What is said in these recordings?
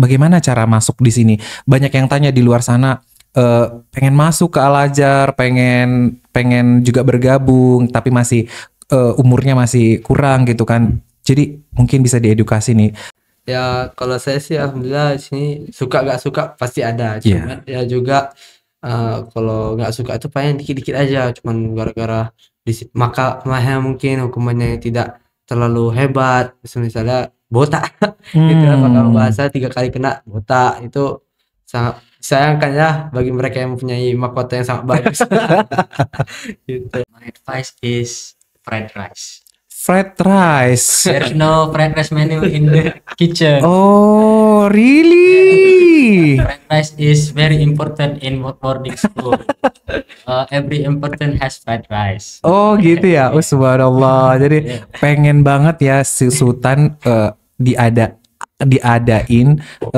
bagaimana cara masuk di sini? Banyak yang tanya di luar sana, pengen masuk ke Al-Azhar, pengen juga bergabung, tapi masih umurnya masih kurang gitu kan. Jadi mungkin bisa diedukasi nih. Ya kalau saya sih alhamdulillah di sini suka gak suka pasti ada. Cuma ya juga kalau nggak suka itu pengen dikit-dikit aja. Cuman gara-gara makanya mungkin hukumannya yang tidak terlalu hebat. Misalnya botak gitu ya. Kalau bahasa 3 kali kena botak itu sangat disayangkan ya bagi mereka yang mempunyai mahkota yang sangat bagus. Gitu. My advice is fried rice. Fried rice. There's no fried rice menu in the kitchen. Oh, really? Fried rice is very important in boarding school. Every important has fried rice. Oh gitu ya, subhanallah. Jadi pengen banget ya si Sultan diadain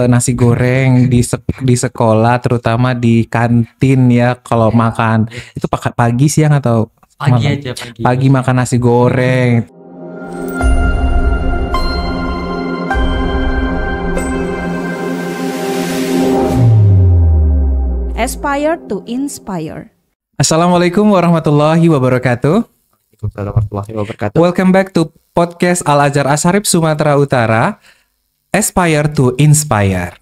nasi goreng di sekolah, terutama di kantin ya. Kalau makan itu pagi, siang atau Pagi malam? aja Pagi makan nasi goreng. Aspire to inspire. Assalamualaikum warahmatullahi wabarakatuh. Waalaikumsalam warahmatullahi wabarakatuh. Welcome back to podcast Al-Azhar Asharif Sumatera Utara. Aspire to inspire.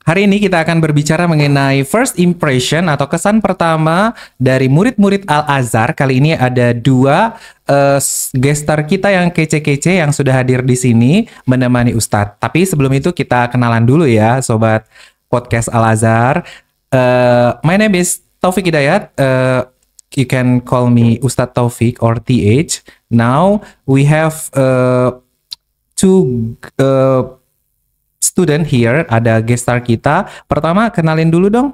Hari ini kita akan berbicara mengenai first impression atau kesan pertama dari murid-murid Al-Azhar. Kali ini ada dua guest star kita yang kece-kece yang sudah hadir di sini menemani Ustadz. Tapi sebelum itu kita kenalan dulu ya, sobat podcast Al-Azhar. My name is Taufik Hidayat. You can call me Ustadz Taufik or TH. Now we have two student here, ada guest star kita. Pertama, kenalin dulu dong.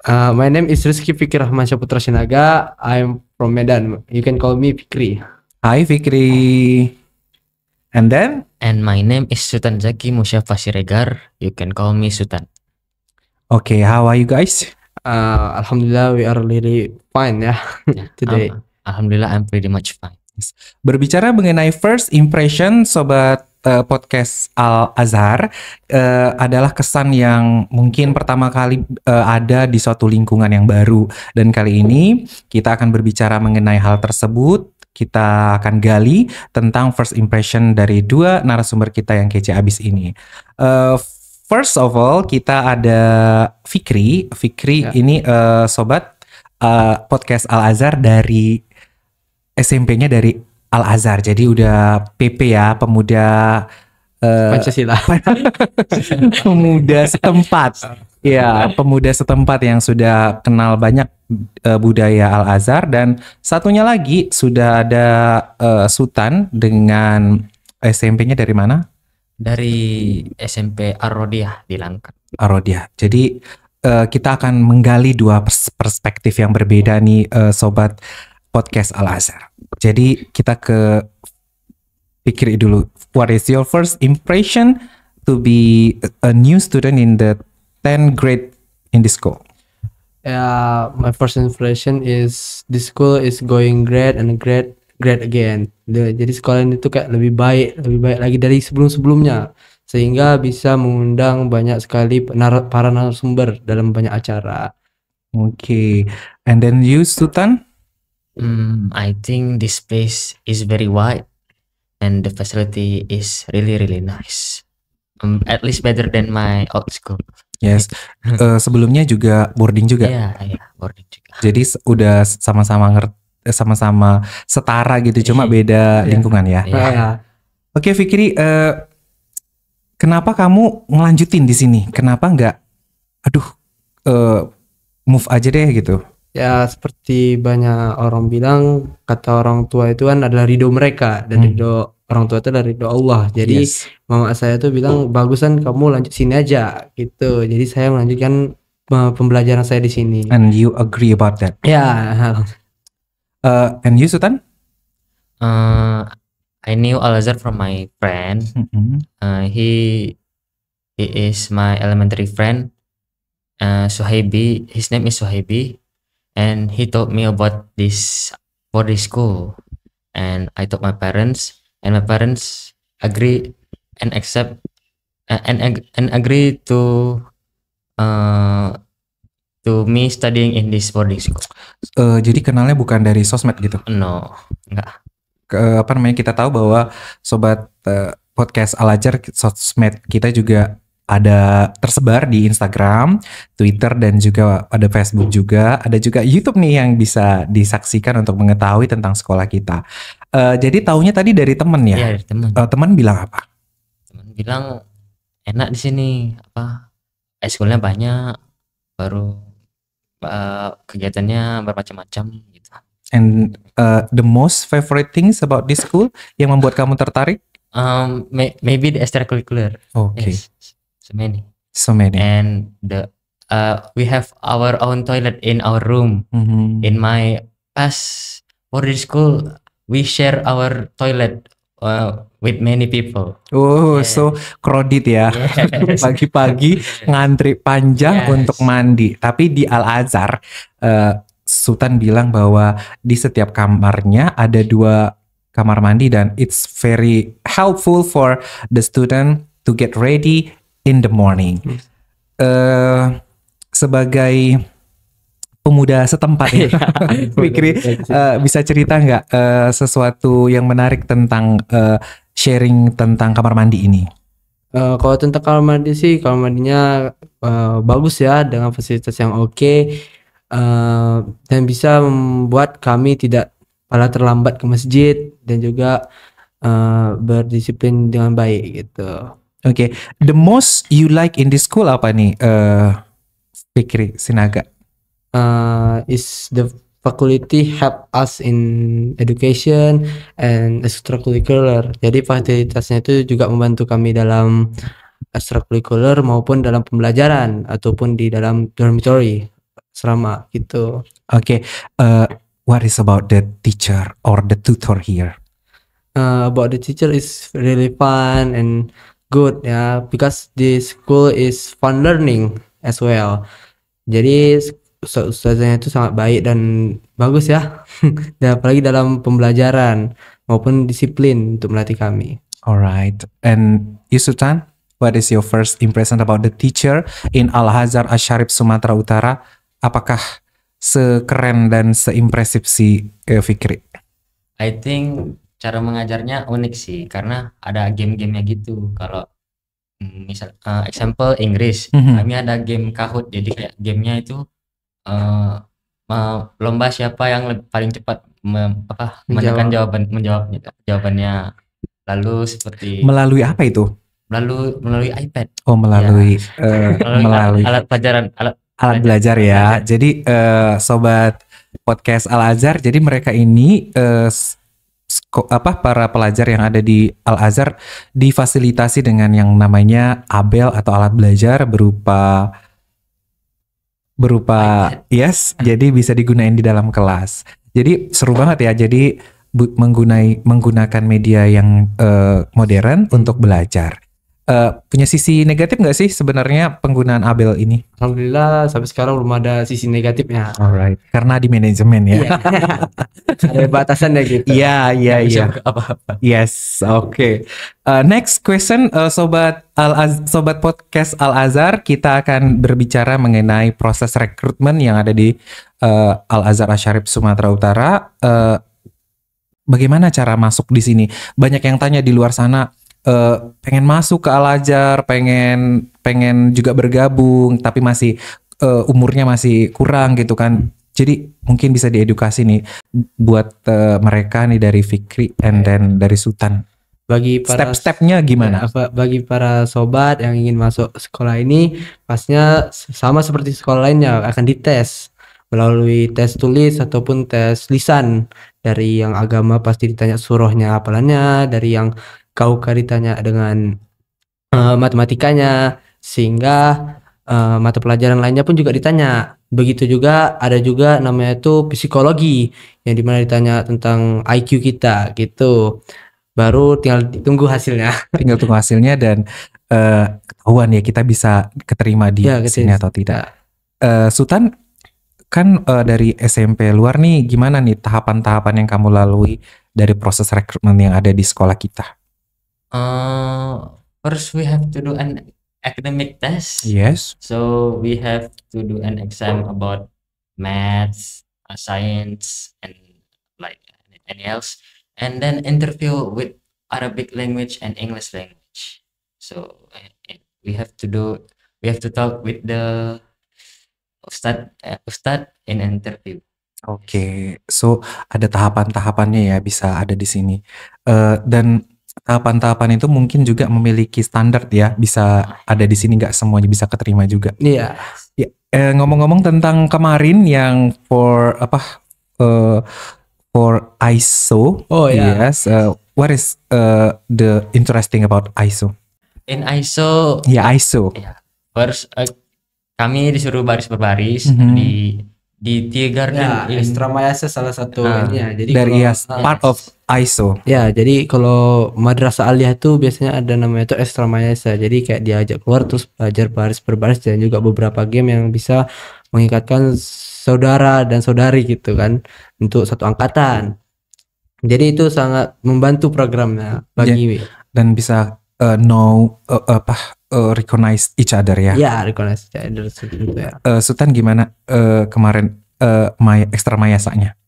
My name is Rizky Fikri Rahman Syaputra Sinaga. I'm from Medan. You can call me Fikri. Hi Fikri. And then? And my name is Sultan Zaki Musyafa Siregar. You can call me Sultan. Okay, how are you guys? Alhamdulillah we are really fine ya today. Alhamdulillah I'm pretty much fine. Berbicara mengenai first impression, sobat podcast Al-Azhar, adalah kesan yang mungkin pertama kali ada di suatu lingkungan yang baru. Dan kali ini kita akan berbicara mengenai hal tersebut. Kita akan gali tentang first impression dari dua narasumber kita yang kece abis ini. First of all, kita ada Fikri. Fikri ini sobat podcast Al-Azhar dari SMP-nya dari Al-Azhar. Jadi udah PP ya, pemuda Pancasila. Pemuda setempat. Ya, pemuda setempat yang sudah kenal banyak budaya Al-Azhar. Dan satunya lagi sudah ada Sultan dengan SMP-nya dari mana? Dari SMP Ar-Rodiah di Langkat. Ar-Rodiah. Jadi kita akan menggali dua perspektif yang berbeda nih, sobat podcast Al-Azhar. Jadi kita ke Fikri dulu. What is your first impression to be a new student in the 10th grade in the school? My first impression is this school is going great and great again. Jadi sekolah ini tuh kayak lebih baik lagi dari sebelum-sebelumnya, sehingga bisa mengundang banyak sekali para narasumber dalam banyak acara. Okay. And then you, Sultan? I think this place is very wide and the facility is really nice. At least better than my old school. Yes. Sebelumnya juga boarding juga. Iya, boarding juga. Jadi udah sama-sama setara gitu, cuma beda lingkungan ya. Oke, Fikri, kenapa kamu ngelanjutin di sini? Kenapa nggak, move aja deh gitu? Ya seperti banyak orang bilang, kata orang tua itu kan adalah ridho mereka, dan ridho orang tua itu adalah ridho Allah. Jadi mama saya tuh bilang bagusan kamu lanjut sini aja gitu. Jadi saya melanjutkan pembelajaran saya di sini. And you agree about that? Ya. And you, Sultan? I knew Al-Azhar from my friend. He is my elementary friend. Suhaibi. His name is Suhaibi. And he told me about this boarding school, and I told my parents, and my parents agree and accept and agree to me studying in this boarding school. Jadi kenalnya bukan dari sosmed gitu? No, enggak. Kita tahu bahwa sobat podcast Al Azhar, sosmed kita juga ada tersebar di Instagram, Twitter, dan juga ada Facebook juga. Ada juga YouTube nih yang bisa disaksikan untuk mengetahui tentang sekolah kita. Jadi taunya tadi dari temen ya? Iya, dari teman. Temen bilang apa? Teman bilang enak di sini, ekskulnya banyak, baru kegiatannya bermacam-macam gitu. And the most favorite things about this school yang membuat kamu tertarik? Maybe the extracurricular. Okay. Yes. So many. And we have our own toilet in our room. In my past boarding school, we share our toilet with many people. So crowded ya. Yes. Pagi-pagi ngantri panjang untuk mandi. Tapi di Al Azhar, Sultan bilang bahwa di setiap kamarnya ada 2 kamar mandi dan it's very helpful for the student to get ready in the morning. Sebagai pemuda setempat ya, Fikri, bisa cerita nggak sesuatu yang menarik tentang sharing tentang kamar mandi ini? Kalau tentang kamar mandi sih, kamar mandinya bagus ya, dengan fasilitas yang oke, dan bisa membuat kami tidak malah terlambat ke masjid dan juga berdisiplin dengan baik gitu. Okay. The most you like in this school apa nih, Fikri Sinaga? Is the faculty help us in education and extracurricular. Jadi fasilitasnya itu juga membantu kami dalam extracurricular maupun dalam pembelajaran ataupun di dalam dormitory asrama gitu. Okay. What is about the teacher or the tutor here? About the teacher is really fun and good ya, because this school is fun learning as well. Jadi ustazahnya itu sangat baik dan bagus ya. Dan apalagi dalam pembelajaran maupun disiplin untuk melatih kami. Alright. And you, Sultan, what is your first impression about the teacher in Al Azhar Asy-Syarif Sumatera Utara? Apakah sekeren dan seimpresif si Fikri? I think cara mengajarnya unik sih, karena ada game-gamenya gitu. Kalau misal example Inggris, kami ada game Kahoot. Jadi kayak gamenya itu lomba siapa yang paling cepat menjawab jawabannya. Lalu seperti melalui apa itu? Melalui iPad. Oh, melalui melalui alat belajar ya. Jadi sobat podcast Al Azhar, jadi mereka ini para pelajar yang ada di Al Azhar difasilitasi dengan yang namanya Abel atau alat belajar berupa yes, jadi bisa digunain di dalam kelas. Jadi seru banget ya. Jadi menggunakan media yang modern untuk belajar. Punya sisi negatif nggak sih sebenarnya penggunaan Abel ini? Alhamdulillah sampai sekarang belum ada sisi negatifnya. Alright, karena di manajemen ya. Ada batasannya gitu. Iya. Apa-apa. Yes, okay. Next question, sobat podcast Al Azhar, kita akan berbicara mengenai proses rekrutmen yang ada di Al Azhar Asy-Syarif Sumatera Utara. Bagaimana cara masuk di sini? Banyak yang tanya di luar sana. Pengen masuk ke Al Azhar, pengen juga bergabung, tapi masih umurnya masih kurang gitu kan. Jadi mungkin bisa diedukasi nih buat mereka nih dari Fikri and then dari Sultan. Bagi para step-stepnya gimana? Bagi para sobat yang ingin masuk sekolah ini, pastinya sama seperti sekolah lainnya, akan dites melalui tes tulis ataupun tes lisan. Dari yang agama pasti ditanya surahnya hafalannya, dari yang Kauka ditanya dengan matematikanya, sehingga mata pelajaran lainnya pun juga ditanya. Begitu juga ada juga namanya itu psikologi, yang dimana ditanya tentang IQ kita gitu. Baru tinggal tunggu hasilnya. Tinggal tunggu hasilnya dan ketahuan ya kita bisa keterima di sini atau tidak. Sultan kan dari SMP luar nih, gimana nih tahapan-tahapan yang kamu lalui dari proses rekrutmen yang ada di sekolah kita? first we have to do an academic test. Yes. So we have to do an exam about maths, science, and like anything else, and then interview with Arabic language and English language. So we have to talk with the ustad in interview. Oke, so ada tahapan-tahapannya ya bisa ada di sini. Dan tahapan-tahapan itu mungkin juga memiliki standar ya, bisa ada di sini nggak semuanya bisa keterima juga. Iya. Ya, ngomong-ngomong tentang kemarin yang for ISO. Oh ya. Yes. What is the interesting about ISO? In ISO, Ya ISO. first kami disuruh baris berbaris di Tea Garden Ya, Astra Mayasa salah satu ininya. Jadi Dari kalau part of ISO. ya, jadi kalau madrasah aliyah tuh biasanya ada namanya itu Astra Mayasa. Jadi kayak diajak keluar terus belajar baris berbaris dan juga beberapa game yang bisa mengikatkan saudara dan saudari gitu kan untuk satu angkatan. Jadi itu sangat membantu programnya bagi Dan bisa recognize each other ya. ya recognize itu ya. Sultan gimana kemarin ekstra mayasanya?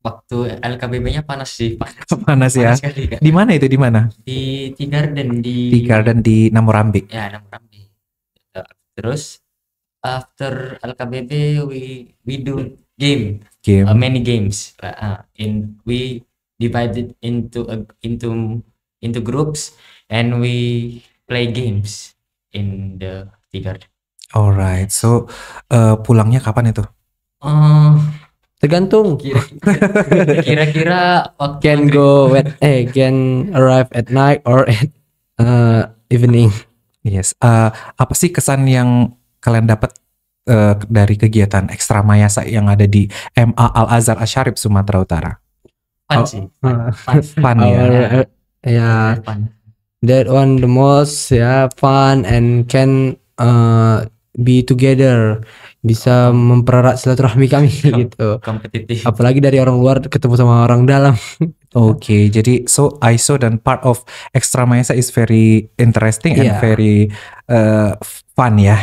waktu LKBB-nya panas sih, Panas ya. panas sekali Kak. Di mana itu? Di mana? Di Tea Garden Di garden di Namorambi. ya Namrambi. Terus after LKBB we do game. Game. Many games. We divided into groups and we play games in the Tea Garden. Alright. So pulangnya kapan itu? Tergantung Kira-kira waktu can arrive at night or at evening. Yes. Apa sih kesan yang kalian dapat dari kegiatan ekstra mayasa yang ada di MA Al Azhar Asy-Syarif Sumatera Utara? fun Oh, sih. Fun ya. Yeah, Fun. that one the most fun and can be together, bisa mempererat silaturahmi kami gitu. Kompetitif. Apalagi dari orang luar ketemu sama orang dalam. Oke, jadi so ISO dan part of extra mayasa is very interesting and Yeah. very fun ya.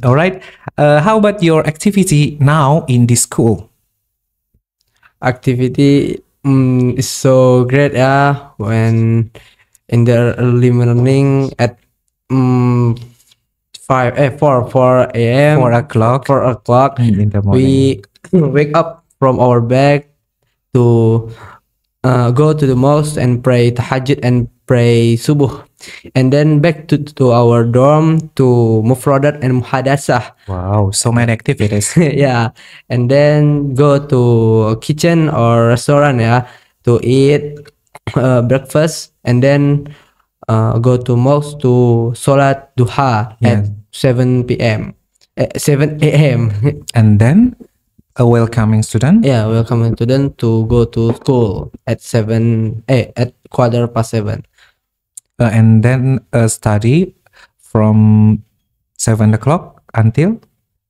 Alright. How about your activity now in this school? Activity is so great when in the early morning at 4 a.m. 4 o'clock 4 o'clock in the morning. we wake up from our bed to go to the mosque and pray tahajjud and pray subuh, and then back to our dorm to mufradat and muhadasah. Wow, so many activities. Yeah, and then go to kitchen or restaurant to eat breakfast, and then go to mosque to solat duha at 7 p.m. 7 a.m. And then a welcoming student. Yeah, welcome student to go to school at 7 at 7:15. And then study from 7 o'clock until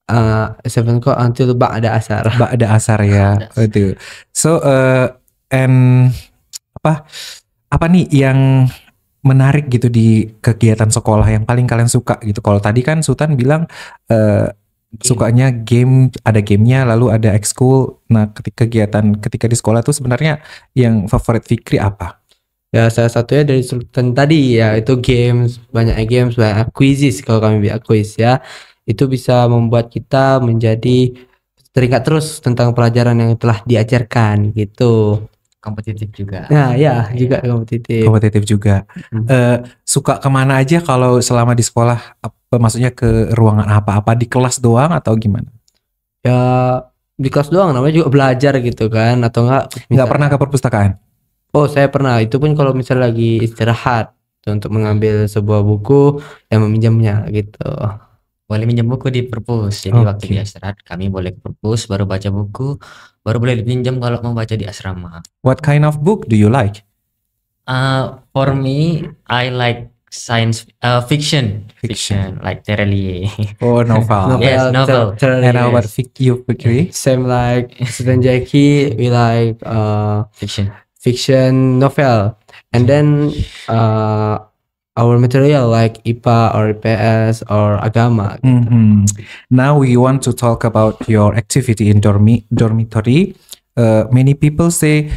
7 o'clock until ba'da asar. Ba'da asar ya. Itu. So and apa nih yang menarik gitu di kegiatan sekolah yang paling kalian suka gitu? Kalau tadi kan Sultan bilang sukanya game, ada gamenya, lalu ada ekskul. Nah, ketika di sekolah tuh sebenarnya yang favorit Fikri apa? Ya, salah satunya dari Sultan tadi ya, itu games, banyak quizzes kalau kami bilang quiz ya. Itu bisa membuat kita menjadi teringat terus tentang pelajaran yang telah diajarkan gitu. Kompetitif juga. Nah, ya, juga kompetitif. Kompetitif juga. Suka kemana aja kalau selama di sekolah? Maksudnya ke ruangan apa-apa, di kelas doang atau gimana? Ya, di kelas doang, namanya juga belajar gitu kan, atau nggak pernah ke perpustakaan? Oh, saya pernah. Itu pun kalau misalnya lagi istirahat untuk mengambil sebuah buku yang meminjamnya gitu. Boleh minjem buku di perpus. Jadi waktu di istirahat kami boleh ke perpus, baru baca buku, baru boleh dipinjam kalau mau baca di asrama. What kind of book do you like? For me, I like science fiction like Terelie. Oh, novel. Yes, novel. And how about you, Fikri? Same like Student Jackie, we like Fiction. fiction novel, and then our material like IPA or IPS or agama. Now we want to talk about your activity in dormitory. Many people say,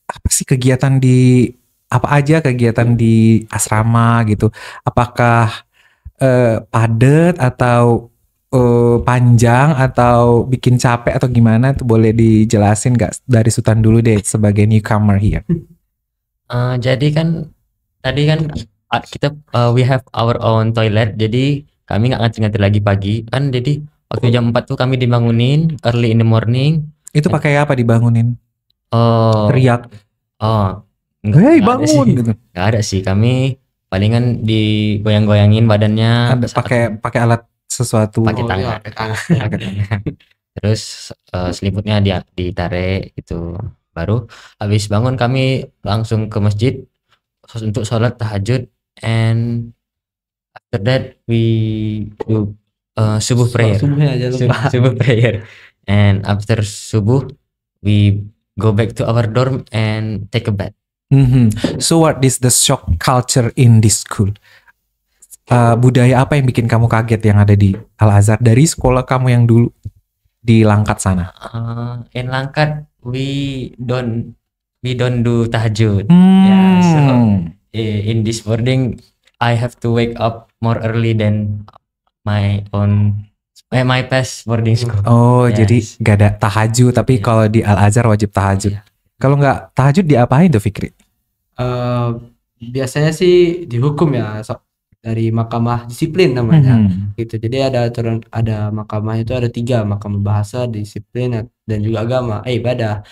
apa sih kegiatan di apa aja kegiatan di asrama gitu? Apakah padat atau panjang atau bikin capek atau gimana? Tuh boleh dijelasin nggak dari Sultan dulu deh sebagai newcomer here. Jadi kan tadi kan kita we have our own toilet, jadi kami nggak ngantri-ngantri lagi pagi kan, jadi waktu jam 4 tuh kami dibangunin early in the morning. Itu pakai apa dibangunin? Oh, Teriak, nggak "Hei ada bangun!" sih, gitu. nggak ada sih, kami palingan digoyang-goyangin badannya Ada pakai alat sesuatu. pakai Oh, tangan, iya, pakai tangan. pakai tangan. Terus selimutnya dia ditarik gitu. Baru habis bangun kami langsung ke masjid untuk sholat tahajud, and after that we do subuh prayer. Subuhnya jangan lupa. Subuh prayer, and after subuh we go back to our dorm and take a bath. So what is the shock culture in this school? Budaya apa yang bikin kamu kaget yang ada di Al Azhar dari sekolah kamu yang dulu di Langkat sana? In Langkat we don't do tahajud. Yeah, so in this boarding I have to wake up more early than my past boarding school. Oh, Yes. jadi gak ada tahajud, tapi Iya. kalau di Al Azhar wajib tahajud. Iya. Kalau nggak tahajud diapain tuh Fikri? Biasanya sih dihukum ya, dari mahkamah disiplin namanya. Gitu. Jadi ada aturan, ada mahkamah itu ada 3, mahkamah bahasa, disiplin, dan juga agama, ibadah.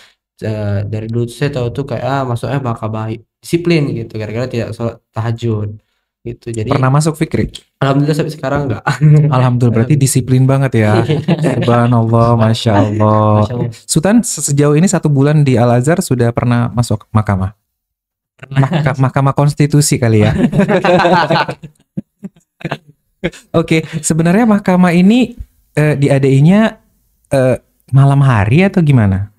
Dari dulu saya tahu tuh kayak masuknya mahkamah disiplin gitu, gara-gara tidak sholat tahajud gitu. Jadi Pernah masuk Fikri? alhamdulillah sampai sekarang enggak. Alhamdulillah, berarti disiplin banget ya. Subhanallah, Masya Allah. Masya Allah. Sultan sejauh ini 1 bulan di Al Azhar sudah pernah masuk mahkamah? Mahkamah konstitusi kali ya. Oke, sebenarnya mahkamah ini diadainnya malam hari atau gimana?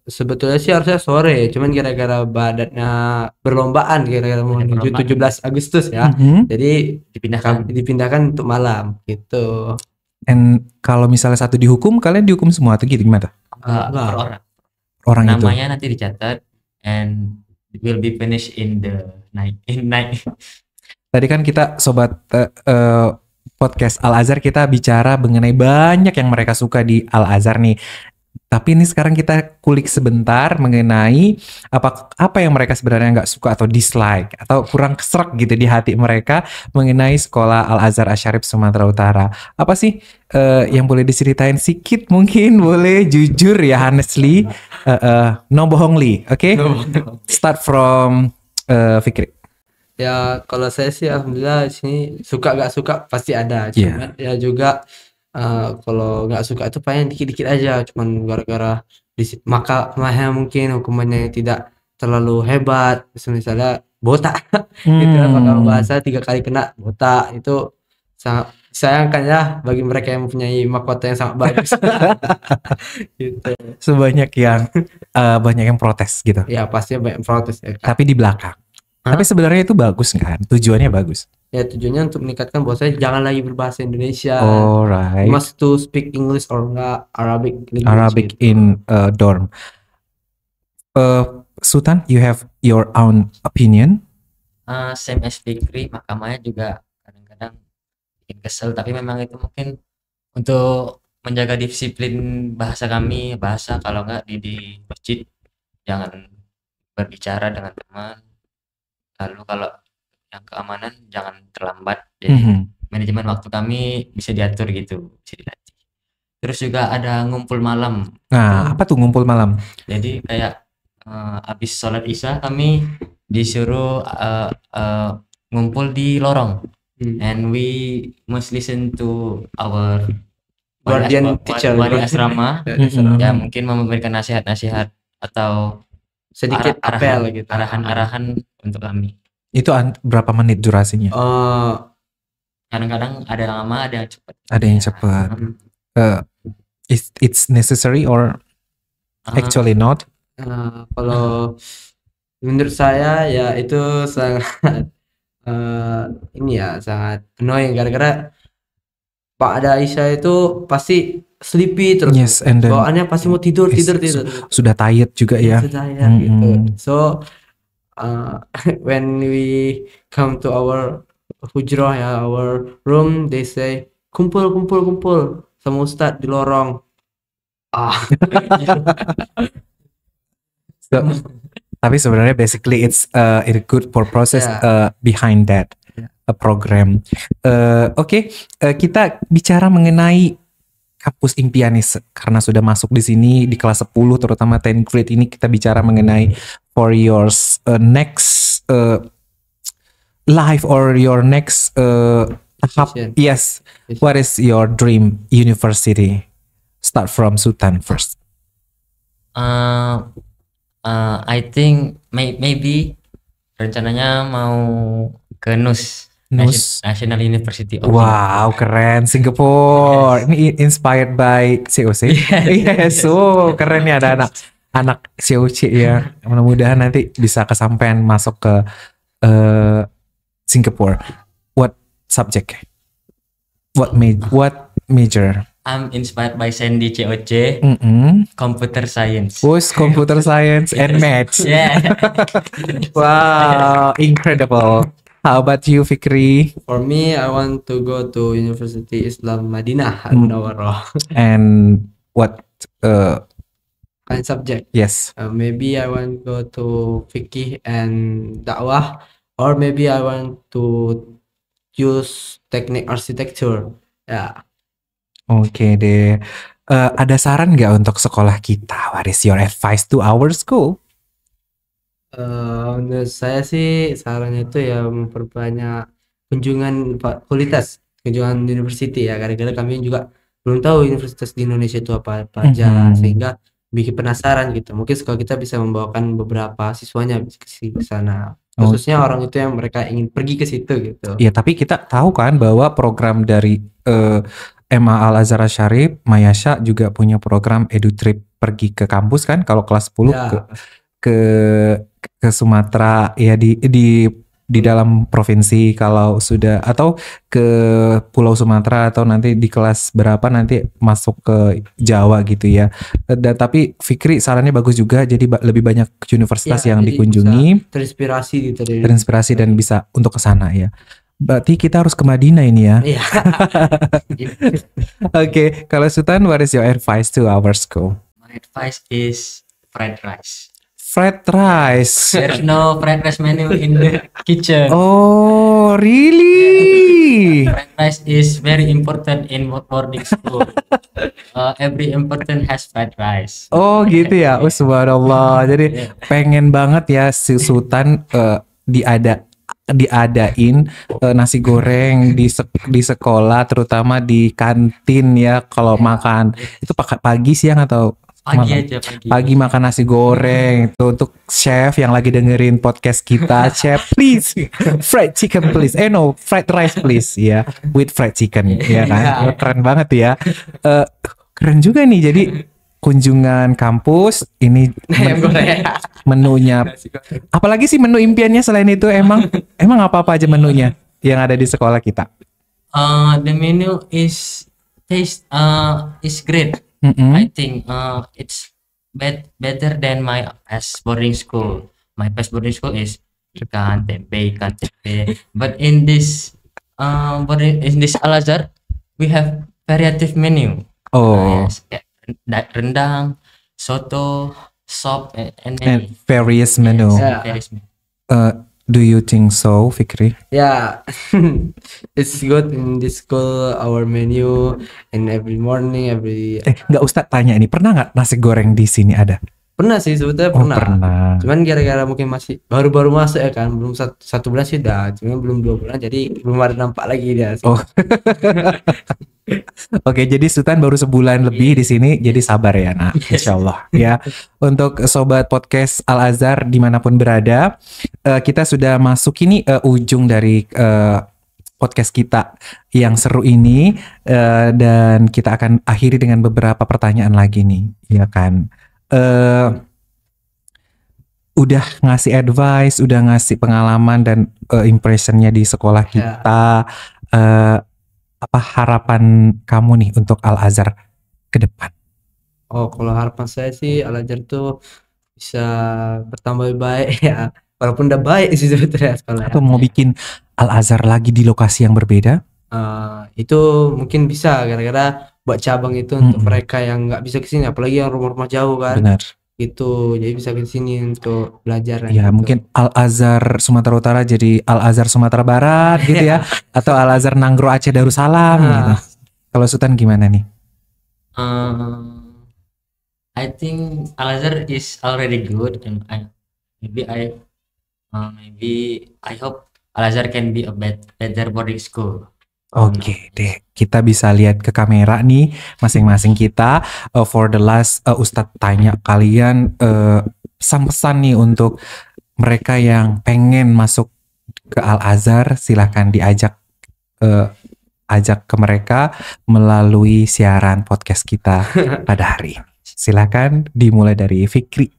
Sebetulnya sih harusnya sore, cuman gara-gara badannya berlombaan, gara-gara mau menuju 17 Agustus ya. Jadi dipindahkan untuk malam gitu. And kalau misalnya satu dihukum, kalian dihukum semua atau gitu gimana? Enggak. Per orang. Orang itu. Namanya nanti dicatat and it will be finished in the night. Tadi kan kita sobat podcast Al Azhar kita bicara mengenai banyak yang mereka suka di Al Azhar nih. Tapi ini sekarang kita kulik sebentar mengenai apa yang mereka sebenarnya nggak suka atau dislike atau kurang keserak gitu di hati mereka mengenai sekolah Al Azhar Asy-Syarif Sumatera Utara. Apa sih yang boleh diceritain sedikit, mungkin boleh jujur ya, honestly, no bohongly, oke? Start from Fikri. Ya kalau saya sih alhamdulillah di sini suka gak suka pasti ada. Cuman ya juga kalau nggak suka itu paling dikit-dikit aja, cuman gara-gara makanya mungkin hukumannya tidak terlalu hebat, misalnya botak gitu kan, kalau bahasa 3 kali kena botak itu sangat disayangkan ya bagi mereka yang mempunyai mahkota yang sangat bagus. Gitu. Sebanyak banyak yang protes gitu. Ya pastinya banyak protes ya. Tapi di belakang. Tapi sebenarnya itu bagus kan? Tujuannya bagus. Ya tujuannya untuk meningkatkan bahwasanya jangan lagi berbahasa Indonesia. Alright. Must to speak English or enggak Arabic language. Arabic gitu. in dorm. Sultan, you have your own opinion? Same as Fikri, mahkamahnya juga kadang-kadang bikin kesel, tapi memang itu mungkin untuk menjaga disiplin bahasa kami, kalau nggak di masjid jangan berbicara dengan teman, lalu kalau yang keamanan jangan terlambat, jadi manajemen waktu kami bisa diatur gitu, bisa dilatih. Terus juga ada ngumpul malam. Nah, apa tuh ngumpul malam? Jadi kayak habis sholat isya kami disuruh ngumpul di lorong, and we must listen to our Guardian teacher, wali asrama, ya mungkin memberikan nasihat-nasihat atau sedikit apel gitu. arahan-arahan untuk kami. Itu berapa menit durasinya? Kadang-kadang ada yang lama, ada yang cepat. Ada yang cepat. It's necessary or actually not? Kalau menurut saya ya itu sangat ini ya sangat annoying gara-gara Pak ada Aisyah itu pasti sleepy terus. Yes, and then Bawaannya pasti mau tidur. sudah tired juga ya. Sudah gitu. So when we come to our hujrah ya, our room, they say kumpul sama Ustadz di lorong. So, tapi sebenarnya basically it's a good for process behind that program. Oke, kita bicara mengenai kampus impian nih, karena sudah masuk di sini di kelas 10 terutama 10th grade ini, kita bicara mengenai for your next life or your next tahap. Yes, what is your dream university? Start from Sultan first. I think maybe rencananya mau ke NUS. National University of Wow, Singapore. keren, Singapore. Ini inspired by COC. Yes, so keren nih ada anak COC ya. Mudah-mudahan nanti bisa kesampaian masuk ke Singapore. What subject? What major? I'm inspired by Sandy COC, computer science. Was computer science and maths. Yeah. Wow, incredible. How about you, Fikri? For me, I want to go to University Islam Madinah Al-Munawwarah. And what kind subject? Yes. Maybe I want go to fikih and dakwah, or maybe I want to use teknik architecture. Ya. Oke deh. Ada saran nggak untuk sekolah kita? What is your advice to our school? Menurut saya sih sarannya itu ya memperbanyak kunjungan fakultas, kunjungan university ya. Gara-gara kami juga belum tahu universitas di Indonesia itu apa aja, sehingga bikin penasaran gitu. Mungkin sekolah kita bisa membawakan beberapa siswanya ke sana. Khususnya orang itu yang mereka ingin pergi ke situ gitu. Ya, tapi kita tahu kan bahwa program dari MA Al Azhar Syarif, Mayasha juga punya program EduTrip pergi ke kampus kan, kalau kelas 10 Ya. ke Sumatera ya, di dalam provinsi kalau sudah, atau ke Pulau Sumatera, atau nanti di kelas berapa nanti masuk ke Jawa gitu ya. Dan tapi Fikri sarannya bagus juga, jadi lebih banyak universitas Ya, yang jadi dikunjungi, bisa terinspirasi gitu dari terinspirasi dan bisa untuk ke sana ya. Berarti kita harus ke Madinah ini ya. Iya. Oke, kalau Sultan, what is your advice to our school? My advice is fried rice. Fried rice. There's no fried rice menu in the kitchen. Oh, really? Fried rice is very important in boarding school. Every important has fried rice. Oh, gitu ya. Oh, subhanallah. Jadi pengen banget ya si Sultan diadain nasi goreng di sekolah, terutama di kantin ya, kalau makan. Itu pagi, siang, atau pagi makan nasi goreng. Itu untuk chef yang lagi dengerin podcast kita, chef please fried chicken please, no fried rice please ya, with fried chicken ya kan. Keren banget ya. Keren juga nih, jadi kunjungan kampus ini menunya, apalagi sih menu impiannya selain itu, emang apa aja menunya yang ada di sekolah kita? The menu is great. I think it's better than my past boarding school. My past boarding school is ikan tempe. But in this Al Azhar, we have variative menu. Oh, Yes, rendang, soto, sop, and various menu. yes, various menu. Do you think so, Fikri? Yeah, it's good in this school, our menu, and every morning, Nggak Ustadz tanya ini, pernah nggak nasi goreng di sini ada? pernah sih sebetulnya Oh, pernah. pernah. Cuman gara-gara mungkin masih baru-baru masuk ya kan, belum satu bulan sih udah, cuman belum 2 bulan, jadi belum ada nampak lagi dia. Oh. Oke, jadi Sultan baru sebulan lebih di sini, jadi sabar ya nak, insya Allah ya. Untuk sobat podcast Al Azhar dimanapun berada, kita sudah masuk ini ujung dari podcast kita yang seru ini, dan kita akan akhiri dengan beberapa pertanyaan lagi nih, ya kan. udah ngasih advice, udah ngasih pengalaman dan impressionnya di sekolah kita. Apa harapan kamu nih untuk Al-Azhar ke depan? Oh, kalau harapan saya sih Al-Azhar tuh bisa bertambah baik ya. Walaupun udah baik sih sebetulnya sekolah. Atau mau bikin Al-Azhar lagi di lokasi yang berbeda? Itu mungkin bisa gara-gara buat cabang itu untuk mereka yang nggak bisa kesini, apalagi yang rumah-rumah jauh kan. Benar. Itu jadi bisa ke sini untuk belajar Ya gitu. mungkin Al-Azhar Sumatera Utara jadi Al-Azhar Sumatera Barat gitu ya, atau Al-Azhar Nanggro Aceh Darussalam gitu. Kalau Sultan gimana nih? I think Al-Azhar is already good, and maybe I hope Al-Azhar can be a better boarding school. Oke deh, kita bisa lihat ke kamera nih masing-masing kita. For the last, Ustadz tanya kalian pesan-pesan nih untuk mereka yang pengen masuk ke Al-Azhar, silahkan diajak ajak ke mereka melalui siaran podcast kita pada hari ini. Silahkan dimulai dari Fikri.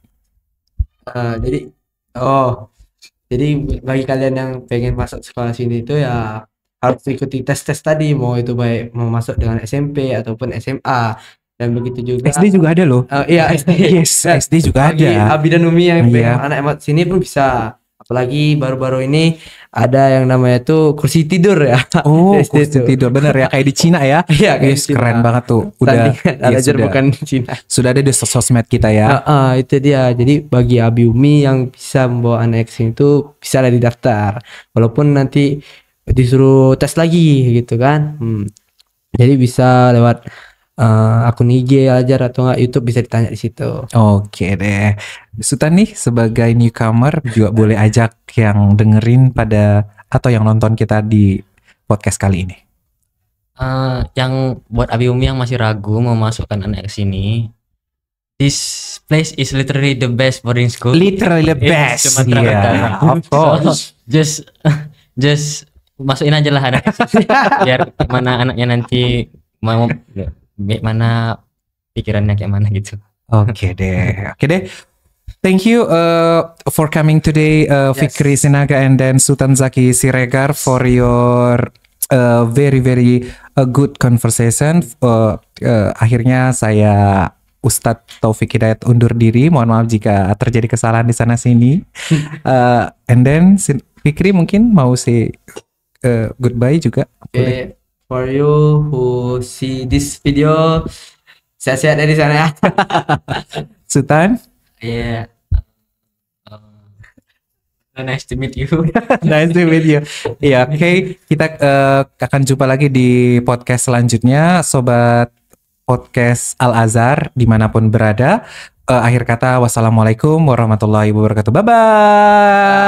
Jadi bagi kalian yang pengen masuk sekolah sini itu ya harus ikuti tes-tes tadi, mau itu baik mau masuk dengan SMP ataupun SMA, dan begitu juga SD juga ada loh. Iya SD. Yes, SD juga Bagi ada. Abi dan Umi yang pengen Iya. anak sini pun bisa. Apalagi baru-baru ini ada yang namanya tuh kursi tidur ya. Oh, SD kursi tuh. tidur bener ya, kayak di Cina ya. Iya, kayak Yes, di Cina. keren banget tuh. Udah Tandingan ya, Al-Azhar sudah, bukan di Cina. sudah ada di sosmed kita ya. Itu dia. Jadi bagi Abi Umi yang bisa membawa anak ke sini itu bisa ada di daftar. Walaupun nanti disuruh tes lagi gitu kan. Jadi bisa lewat akun IG Al-Azhar atau nggak YouTube, bisa ditanya di situ. Oke deh. Sultan nih sebagai newcomer juga boleh ajak yang dengerin atau yang nonton kita di podcast kali ini. Yang buat Abi Umi yang masih ragu mau masukkan anak ke sini, this place is literally the best boarding school. Literally the in best. Sumatera Yeah, Utara. of course. So, just masukin aja lah anak biar mana anaknya nanti mau mana pikirannya kayak mana gitu. Oke deh. Thank you for coming today, Fikri Sinaga and then Sultan Zaki Siregar, for your very good conversation. Akhirnya saya Ustadz Taufik Hidayat undur diri. Mohon maaf jika terjadi kesalahan di sana sini. And then Fikri mungkin mau say goodbye juga. Okay, for you who see this video, sehat-sehat dari sana ya. Sultan. Yeah. Nice to meet you. Nice to meet you. Iya, oke. Kita akan jumpa lagi di podcast selanjutnya, Sobat Podcast Al-Azhar dimanapun berada. Akhir kata, wassalamualaikum warahmatullahi wabarakatuh. Bye-bye.